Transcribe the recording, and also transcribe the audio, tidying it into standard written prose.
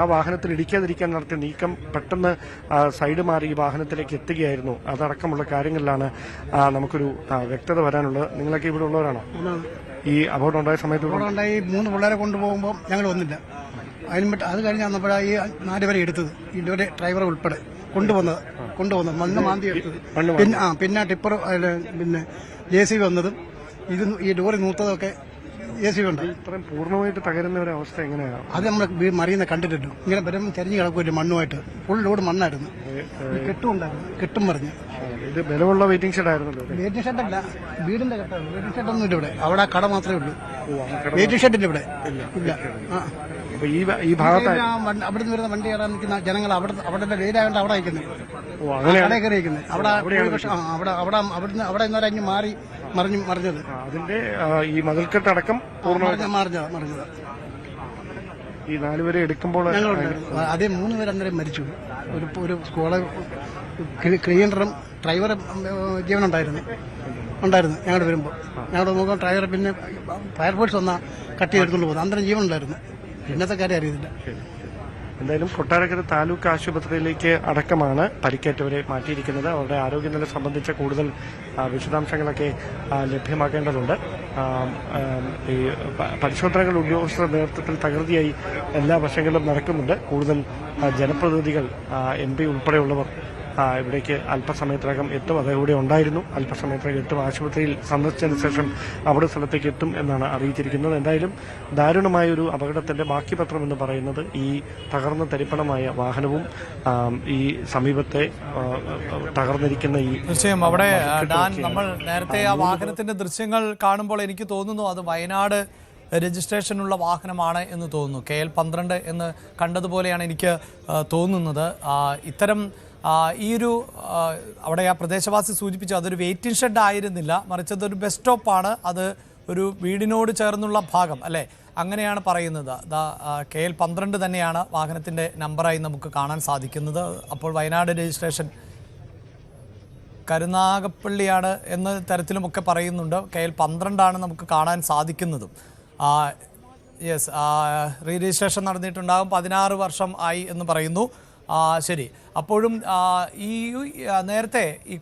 ആ വാഹനത്തിൽ ഇടിക്കാതിരിക്കാൻ നടത്തിയ നീക്കം പെട്ടെന്ന് സൈഡ് മാറി ഈ വാഹനത്തിലേക്ക് എത്തുകയായിരുന്നു. അതടക്കമുള്ള കാര്യങ്ങളിലാണ് നമുക്കൊരു വ്യക്തത വരാനുള്ളത്. നിങ്ങളൊക്കെ ഇവിടെ ഉള്ളവരാണോ? ഈ അപകടം ഉണ്ടായ സമയത്ത് 3 പിള്ളേരെ കൊണ്ടുപോകുമ്പോൾ ഞങ്ങൾ വന്നില്ല. അത് കഴിഞ്ഞ് വന്നപ്പോഴാണ് ഈ 4 പേരെ എടുത്തത്, ഇതിന്റെ ഡ്രൈവർ ഉൾപ്പെടെ കൊണ്ടുവന്നത് മണ്ണ് മാന്തി എടുത്തത്. പിന്നെ ടിപ്പർ പിന്നെ JCB വന്നതും ഈ ലോറി നൂത്തതൊക്കെ JCB ഉണ്ട്. ഇത്രയും പൂർണ്ണമായിട്ട് തകരുന്ന ഒരു അവസ്ഥ എങ്ങനെയാണ്? അത് നമ്മൾ മറിയുന്ന കണ്ടിട്ടുണ്ടോ? ഇങ്ങനെ വരുമ്പോൾ ചരിഞ്ഞ് കിടക്കുമല്ലോ മണ്ണുമായിട്ട്. Full load മണ്ണായിരുന്നു. കെട്ടും പറഞ്ഞ് ഇത് ബലമുള്ള വെയിറ്റിംഗ് ഷെഡ് ആയിരുന്നല്ലോ. വെയിറ്റിംഗ് ഷെഡല്ല, വീടിന്റെ കെട്ടാണ്. വെയിറ്റിംഗ് ഷെഡൊന്നും ഇല്ല ഇവിടെ. അവിടെ കട മാത്രമേ ഉള്ളൂ. വെയിറ്റിംഗ് ഷെഡില്ല ഇവിടെ ഇല്ല. ഈ ഭാഗത്ത് അവിടെ നിന്ന് വരുന്ന വണ്ടി കയറാൻ നിൽക്കുന്ന ജനങ്ങൾ അവിടെ വെയിലായോണ്ട് അവിടെ അയക്കുന്നത്, കട കയറി അയക്കുന്നത്. അവിടെ ഇന്നൊരഞ്ഞ് മറിഞ്ഞത് അതിന്റെ ഈ മതിൽക്കെട്ടടക്കം മറിഞ്ഞത്. ഈ 4 പേരെ എടുക്കുമ്പോൾ അതേ 3 പേര് അന്നേരം മരിച്ചു. ഒരു സ്കൂള് ക്ലീനറും ഡ്രൈവറും ജീവനുണ്ടായിരുന്നു ഞങ്ങളുടെ വരുമ്പോൾ. ഞങ്ങളുടെ നോക്കാൻ ഡ്രൈവർ പിന്നെ ഫയർഫോഴ്സ് വന്നാൽ കട്ട് ചെയ്തെടുത്തുകൊണ്ട് പോകുന്നത്. അന്നേരം ജീവനുണ്ടായിരുന്നു. ഇന്നത്തെ കാര്യം അറിയുന്നില്ല. എന്തായാലും കൊട്ടാരക്കര താലൂക്ക് ആശുപത്രിയിലേക്ക് അടക്കമാണ് പരിക്കേറ്റവരെ മാറ്റിയിരിക്കുന്നത്. അവരുടെ ആരോഗ്യനില സംബന്ധിച്ച കൂടുതൽ വിശദാംശങ്ങളൊക്കെ ലഭ്യമാക്കേണ്ടതുണ്ട്. ഈ പരിശോധനകൾ ഉദ്യോഗസ്ഥരുടെ നേതൃത്വത്തിൽ തകൃതിയായി എല്ലാ വശങ്ങളിലും നടക്കുന്നുണ്ട്. കൂടുതൽ ജനപ്രതിനിധികൾ MP ഉൾപ്പെടെയുള്ളവർ ഇവിടേക്ക് അല്പസമയത്തിനകം എത്തും. അദ്ദേഹം ഇവിടെ ഉണ്ടായിരുന്നു. അല്പസമയത്തിനകം എത്തും. ആശുപത്രിയിൽ സന്ദർശിച്ചതിന് ശേഷം അവിടെ സ്ഥലത്തേക്ക് എത്തും എന്നാണ് അറിയിച്ചിരിക്കുന്നത്. എന്തായാലും ദാരുണമായൊരു അപകടത്തിന്റെ ബാക്കി പത്രം എന്ന് പറയുന്നത് ഈ തകർന്ന തരിപ്പണമായ വാഹനവും ഈ സമീപത്തെ തകർന്നിരിക്കുന്ന ഈ തീർച്ചയായും അവിടെ നമ്മൾ നേരത്തെ ആ വാഹനത്തിന്റെ ദൃശ്യങ്ങൾ കാണുമ്പോൾ എനിക്ക് തോന്നുന്നു അത് വയനാട് രജിസ്ട്രേഷനുള്ള വാഹനമാണ് എന്ന് തോന്നുന്നു. KL12 എന്ന് കണ്ടതുപോലെയാണ് എനിക്ക് തോന്നുന്നത്. ഇത്തരം ഈ ഒരു അവിടെ ആ പ്രദേശവാസി സൂചിപ്പിച്ചു അതൊരു വെയിറ്റിംഗ് ഷെഡ് ആയിരുന്നില്ല, മറിച്ച് അതൊരു ബസ് സ്റ്റോപ്പാണ്. അത് ഒരു വീടിനോട് ചേർന്നുള്ള ഭാഗം അല്ലേ, അങ്ങനെയാണ് പറയുന്നത്. KL12 തന്നെയാണ് വാഹനത്തിൻ്റെ നമ്പറായി നമുക്ക് കാണാൻ സാധിക്കുന്നത്. അപ്പോൾ വയനാട് രജിസ്ട്രേഷൻ കരുനാഗപ്പള്ളിയാണ് എന്ന തരത്തിലുമൊക്കെ പറയുന്നുണ്ട്. KL12 ആണ് നമുക്ക് കാണാൻ സാധിക്കുന്നതും. യെസ്, റീ രജിസ്ട്രേഷൻ നടന്നിട്ടുണ്ടാകും. 16 വർഷം ആയി എന്ന് പറയുന്നു. ശരി, അപ്പോഴും ഈ നേരത്തെ ഈ